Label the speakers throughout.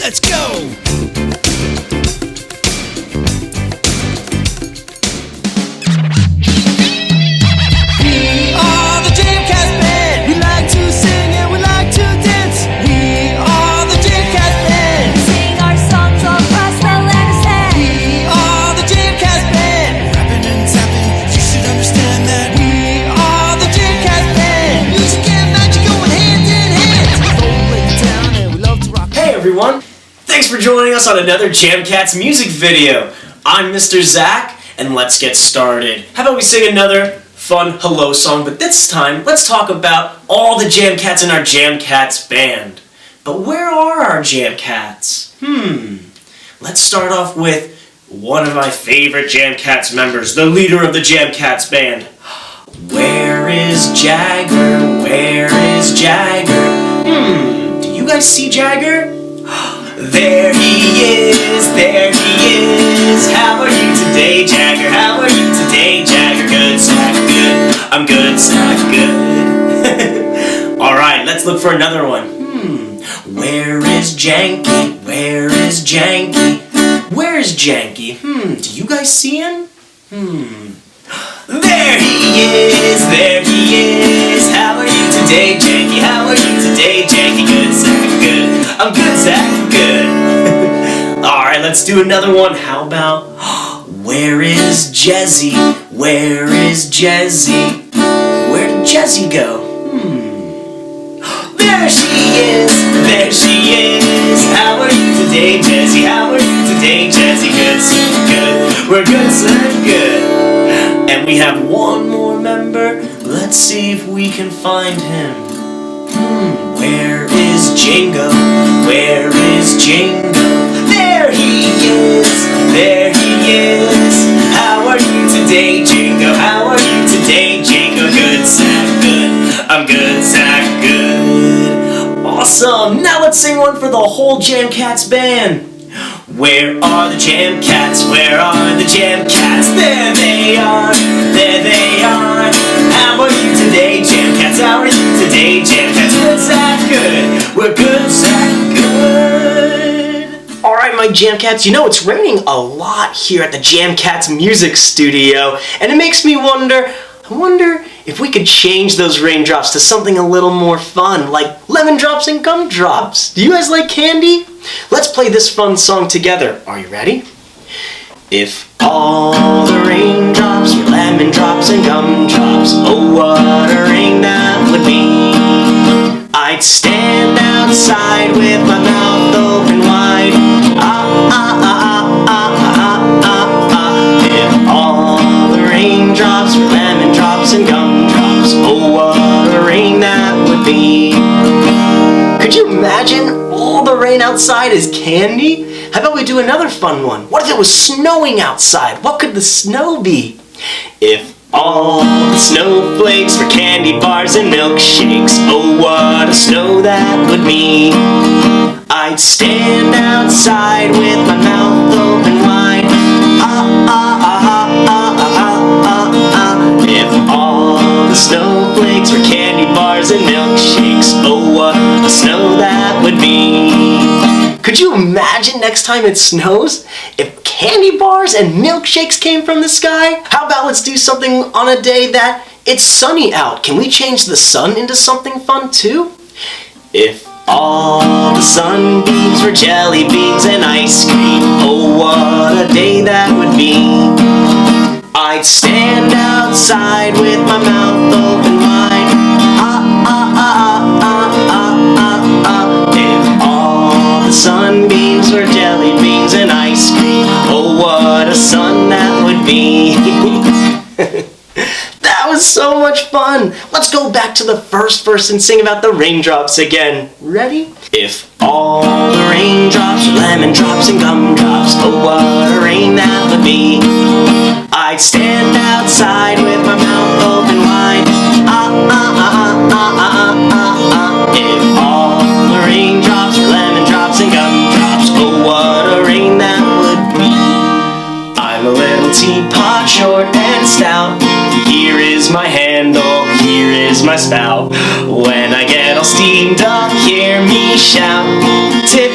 Speaker 1: Let's go!
Speaker 2: Everyone, thanks for joining us on another Jam Cats music video. I'm Mr. Zack, and let's get started. How about we sing another fun hello song, but this time let's talk about all the Jam Cats in our Jam Cats band. But where are our Jam Cats? Let's start off with one of my favorite Jam Cats members, the leader of the Jam Cats band. Where is Jagger? Where is Jagger? Do you guys see Jagger? There he is, there he is. How are you today, Jagger? How are you today, Jagger? Good, Zack, good. I'm good, Zack, good. Alright, let's look for another one. Where is Janky? Where is Janky? Where is Janky? Do you guys see him? There he is, there he is. How are you today, Janky? How are you today, Janky? Good, Zack, good. I'm good, Zack, good. Alright, let's do another one. How about, where is Jessie? Where is Jessie? Where did Jessie go? There she is, there she is. How are you today, Jessie? How are you today, Jessie? Good, Zack, good. We're good, Zack, good. And we have one more member. Let's see if we can find him. Where is Jingo? Where is Jingo? There he is! There he is! How are you today, Jingo? How are you today, Jingo? Good, Zack, good. I'm good, Zack, good. Awesome! Now let's sing one for the whole Jam Cats band. Where are the Jam Cats? Where are the Jam Cats? There they are! There they are! How are you today, Jam Cats? How are you today, Jam Cats? Good, Zack, good. We're good, Zack, good. Alright, my Jam Cats, you know it's raining a lot here at the Jam Cats music studio, and it makes me wonder, if we could change those raindrops to something a little more fun, like lemon drops and gumdrops. Do you guys like candy? Let's play this fun song together. Are you ready? If all the raindrops were lemon drops and gumdrops, oh what a rain that would be. I'd stand outside with my mouth open wide. If all the raindrops were lemon drops and gumdrops, oh what a rain that would be. Could you imagine all the rain outside is candy? How about we do another fun one? What if it was snowing outside? What could the snow be? If all the snowflakes were candy bars and milkshakes, oh what a snow that would be. I'd stand outside with my mouth open wide. If all the snowflakes were candy bars and milkshakes, oh what a snow that would be. Could you imagine next time it snows if candy bars and milkshakes came from the sky? How about let's do something on a day that it's sunny out. Can we change the sun into something fun too? If all the sunbeams were jelly beans and ice cream, oh what a day that would be. I'd stand outside with my mouth open wide. If all the sunbeams were jelly beans and ice cream, oh what a sun that would be. That was so much fun. Let's go back to the first verse and sing about the raindrops again. Ready? If all the raindrops were lemon drops and gumdrops, oh what a rain that would be. I'd stand outside with my mouth open wide. If all the raindrops were lemon drops and gumdrops, oh what a rain that would be. I'm a little teapot, short and stout. Here is my handle, here is my spout. When I get all steamed up, hear me shout. Tip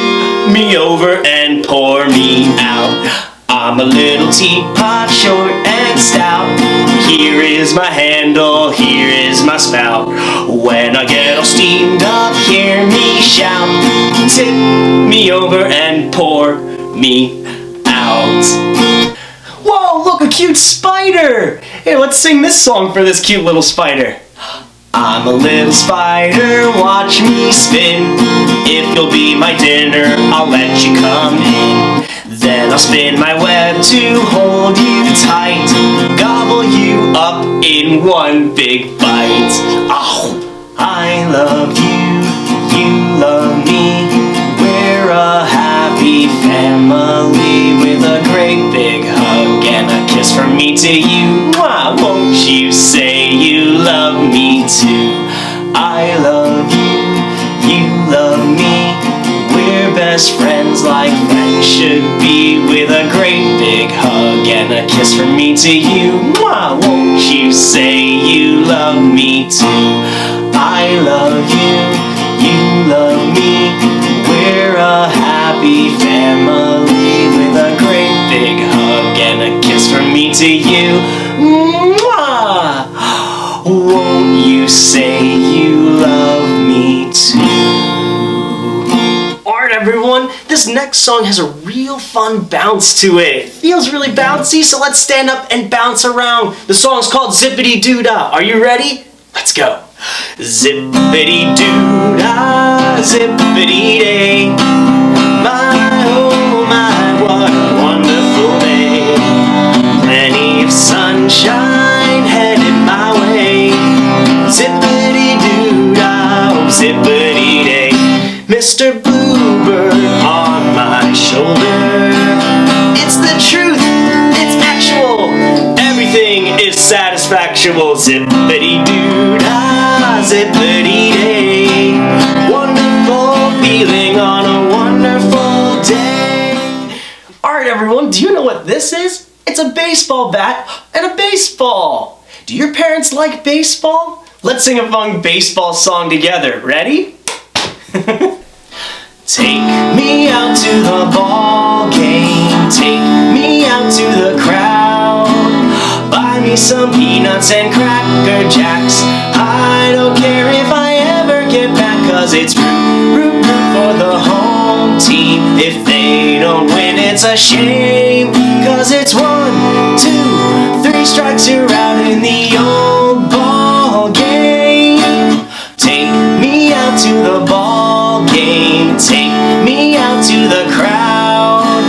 Speaker 2: me me over and pour me out. I'm a little teapot, short and stout. Here is my handle, here is my spout. When I get all steamed up, hear me shout. Tip me over and pour me out. Whoa, look, a cute spider! Hey, let's sing this song for this cute little spider. I'm a little spider, watch me spin. If you'll be my dinner, I'll let you come in. Then I'll spin my web to hold you tight, gobble you up in one big bite. Oh, I love you, you love me. We're a happy family with a great big hug and a kiss from me to you. Why won't you say you love me too? I love you, you love me. We're best friends like friends should be, with a great big hug and a kiss from me to you. Why won't you say you love me too? I love you, you love me. We're a happy family with a great big hug and a kiss from me to you. Mwah! Won't you say you love me too? Alright everyone, this next song has a real fun bounce to it. It feels really bouncy, so let's stand up and bounce around. The song's called Zippity Doo Dah. Are you ready? Let's go. Zippity Doo Dah, zippity day. My oh my, what a wonderful day. Plenty of sunshine headed my way. Zippity Doo Dah, oh zippity day. Mr. Bluebird on my shoulder. It's the truth, it's actual. Everything is satisfactual. Zippity Doo Dah, zippity day. Wonderful feeling on a wonderful day. Alright everyone, do you know what this is? It's a baseball bat and a baseball. Do your parents like baseball? Let's sing a fun baseball song together. Ready? Take me out to the ball game. Take me out to the crowd. Buy me some peanuts and cracker jacks. I don't care if I ever get back, 'cause it's root, root, root for the home team. If they don't win, it's a shame, 'cause it's 1, 2, 3 strikes, you're out in the old ball game. Take me out to the ball game. Take me out to the crowd.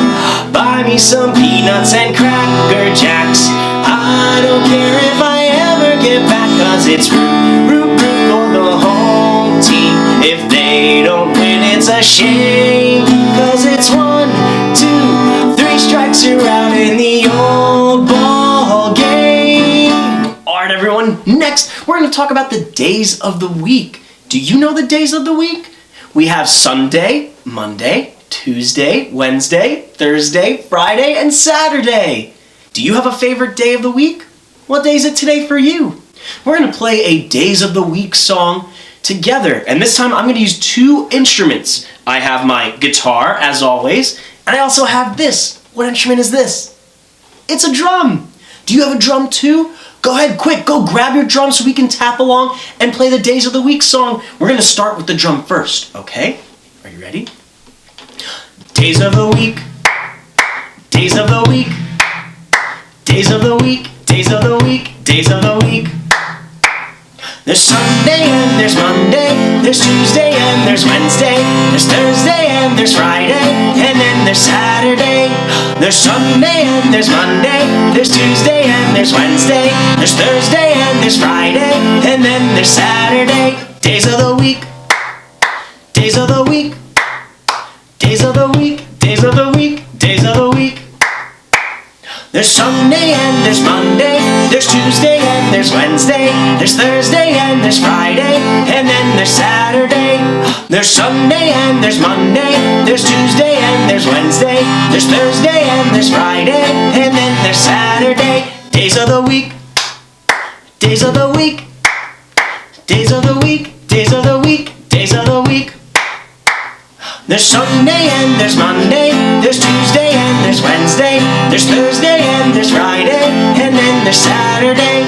Speaker 2: Buy me some peanuts and cracker jacks. I don't care if I ever get back, 'cause it's root, root, root for the home team. If they don't win, it's a shame, 'cause it's 1, 2, 3 strikes, you're out in the old ball game. Alright everyone, next we're going to talk about the days of the week. Do you know the days of the week? We have Sunday, Monday, Tuesday, Wednesday, Thursday, Friday, and Saturday. Do you have a favorite day of the week? What day is it today for you? We're going to play a Days of the Week song together, and this time I'm going to use 2 instruments. I have my guitar, as always, and I also have this. What instrument is this? It's a drum. Do you have a drum too? Go ahead, quick, go grab your drum so we can tap along and play the Days of the Week song. We're going to start with the drum first, okay? Are you ready? Days of the week, days of the week, days of the week, days of the week, days of the week. There's Sunday and there's Monday, there's Tuesday and there's Wednesday, there's Thursday and there's Friday, and then there's Saturday. There's Sunday and there's Monday, there's Tuesday and there's Wednesday, there's Thursday and there's Friday, and then there's Saturday. Days of the week, days of the week, days of the week, days of the week, days of the week. There's Sunday and there's Monday, there's Tuesday and there's Wednesday, there's Thursday and there's Friday, and then there's Saturday. There's Sunday and there's Monday, there's Tuesday and there's Wednesday, there's Thursday and there's Friday, and then there's Saturday. Days of the week, days of the week, days of the week, days of the week, days of the week. There's Sunday and there's Monday, there's Tuesday and there's Wednesday, there's Thursday and there's Friday, and then there's Saturday.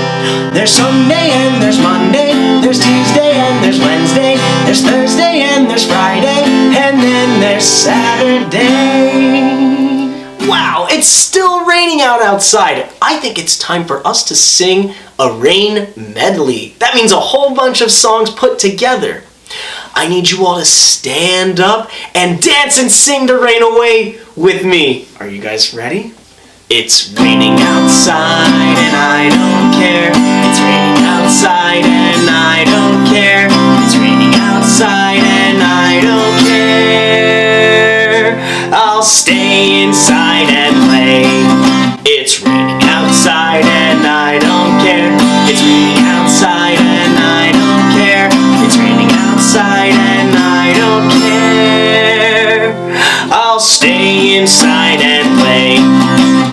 Speaker 2: There's Sunday and there's Monday, there's Tuesday and there's Wednesday, there's Thursday and there's Friday, and then there's Saturday. Wow, it's still raining outside. I think it's time for us to sing a rain medley. That means a whole bunch of songs put together. I need you all to stand up and dance and sing the rain away with me. Are you guys ready? It's raining outside and I don't care. It's raining outside and I don't care. It's raining outside and I don't care. I'll stay inside and play. It's raining outside and I don't care. It's raining outside and I don't care. It's raining outside and I don't care. I'll stay inside and play.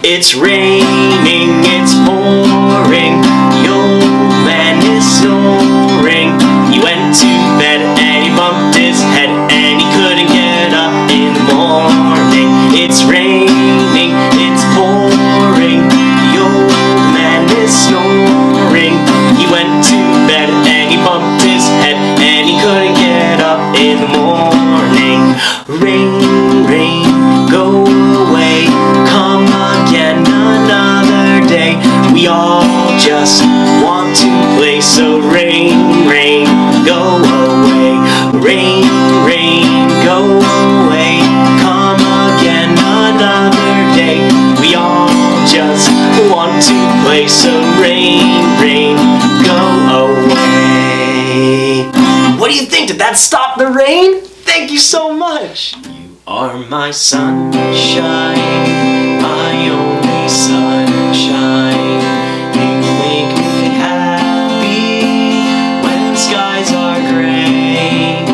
Speaker 2: It's raining, it's pouring. The old man is snoring. He went to bed and he bumped his head and he couldn't get up in the morning. It's raining, it's pouring. The old man is snoring. He went to bed and he bumped his head and he couldn't get up in the morning. Rain, rain, go away, come again another day. We all just want to play, so rain, rain, go away. Rain, rain, go away, come again another day. We all just want to play, so rain, rain, go away. What do you think? Did that stop the rain? Thank you so much. You are my sunshine, my only sunshine. You make me happy when skies are gray.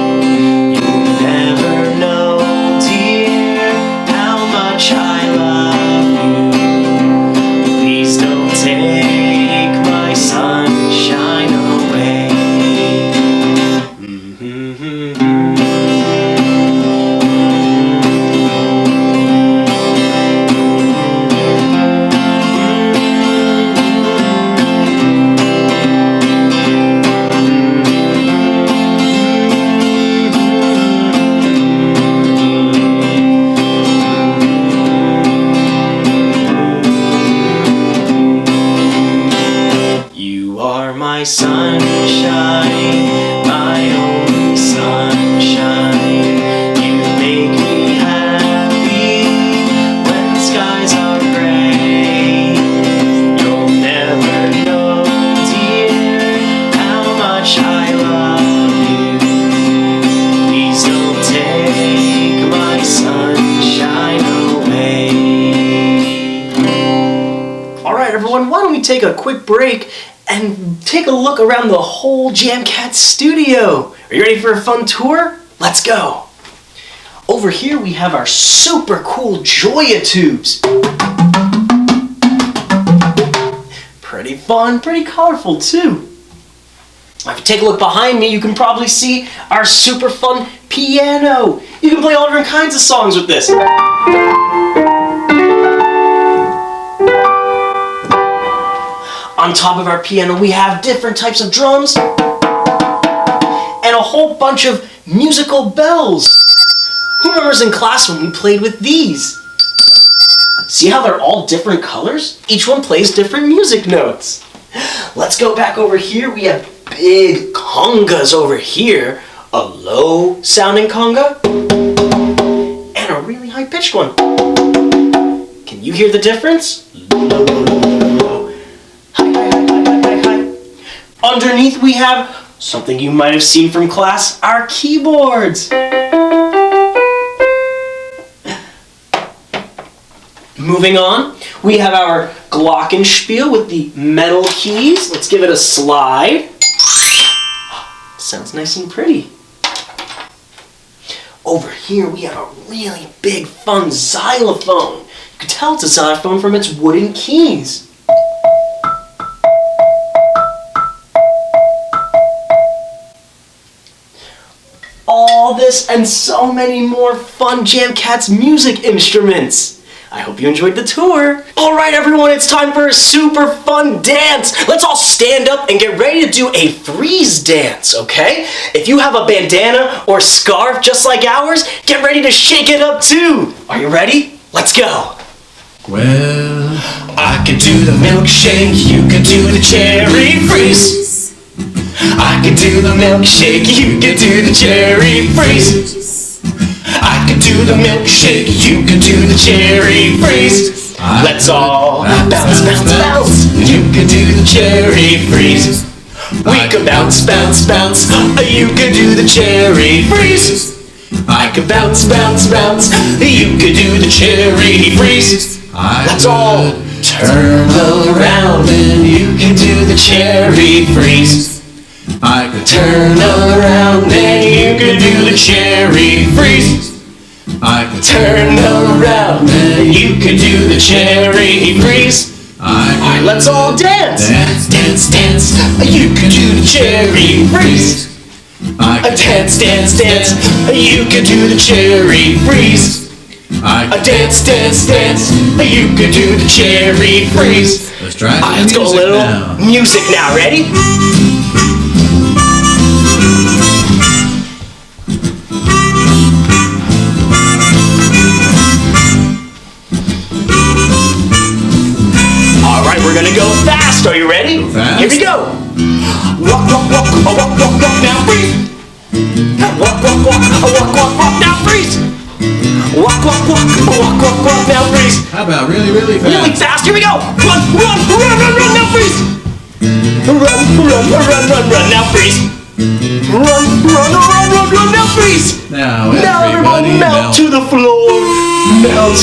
Speaker 2: You never know, dear, how much I love you. Please don't take my sunshine away. You are my sunshine, my only sunshine. You make me happy when skies are gray. You'll never know, dear, how much I love you. Please don't take my sunshine away. Alright everyone, why don't we take a quick break and take a look around the whole Jamcat studio. Are you ready for a fun tour? Let's go. Over here we have our super cool Joya tubes. Pretty fun, pretty colorful too. If you take a look behind me, you can probably see our super fun piano. You can play all different kinds of songs with this. On top of our piano, we have different types of drums and a whole bunch of musical bells. Who remembers in class when we played with these? See how they're all different colors? Each one plays different music notes. Let's go back over here. We have big congas over here. A low sounding conga and a really high pitched one. Can you hear the difference? Low, low, low, low, low. Underneath we have something you might have seen from class, our keyboards. Moving on, we have our glockenspiel with the metal keys. Let's give it a slide. Sounds nice and pretty. Over here we have a really big fun xylophone. You can tell it's a xylophone from its wooden keys. All all this and so many more fun Jam Cats music instruments. I hope you enjoyed the tour. Alright everyone, it's time for a super fun dance. Let's all stand up and get ready to do a freeze dance, okay? If you have a bandana or scarf just like ours, get ready to shake it up too. Are you ready? Let's go.
Speaker 1: Well,
Speaker 2: I can do the milkshake, you can do the cherry freeze. I can do the milkshake, you can do the cherry freeze. I can do the milkshake, you can do the cherry freeze. Let's all bounce, bounce, bounce. You can do the cherry freeze. We can bounce, bounce, bounce. You can do the cherry freeze. I can bounce, bounce, bounce. You can do the cherry freeze. Let's all turn around and you can do the cherry freeze.
Speaker 1: I could
Speaker 2: Turn around and you can do the cherry freeze.
Speaker 1: I could
Speaker 2: Turn around and you can do the cherry freeze. Alright, let's all dance.
Speaker 1: Dance,
Speaker 2: Dance, dance. You can do the cherry freeze.
Speaker 1: I could
Speaker 2: Dance, dance, dance. You can do the cherry freeze. Dance, dance, dance. You can do the cherry freeze.
Speaker 1: Let's try some
Speaker 2: Let's go a
Speaker 1: music
Speaker 2: little
Speaker 1: now.
Speaker 2: music now. Ready? Alright, we're gonna go fast. Are you ready?
Speaker 1: Go fast.
Speaker 2: Here we go. Walk, walk, walk, walk, walk, walk, now freeze. Walk, walk, walk, walk, walk, walk, now freeze. Walk, walk, walk, walk, walk, walk, now freeze.
Speaker 1: How about really, really fast?
Speaker 2: Really fast, here we go! Run, run, run, run, run, now freeze! Run, run, run, run, run, now freeze! Run, run, run, run, run, now freeze!
Speaker 1: Now
Speaker 2: everyone
Speaker 1: everybody
Speaker 2: melt to the floor! Melt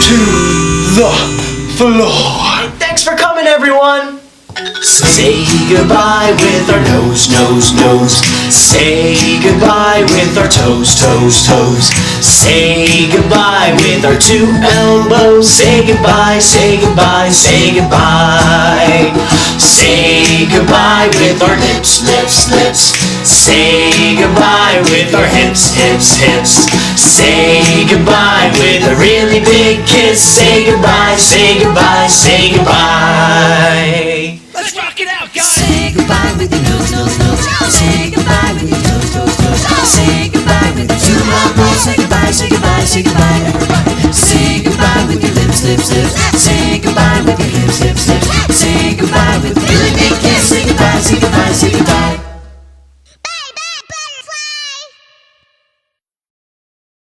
Speaker 2: to the floor! Thanks for coming, everyone! Say goodbye with our nose, nose, nose. Say goodbye with our toes, toes, toes. Say goodbye with our two elbows. Say goodbye, say goodbye, say goodbye. Say goodbye with our lips, lips, lips. Say goodbye with our hips, hips, hips. Say goodbye with a really big kiss. Say goodbye, say goodbye, say goodbye.
Speaker 3: Let's rock it out, guys!
Speaker 4: Say goodbye with your nose, nose, nose. Say goodbye with your toes, toes, toes. Say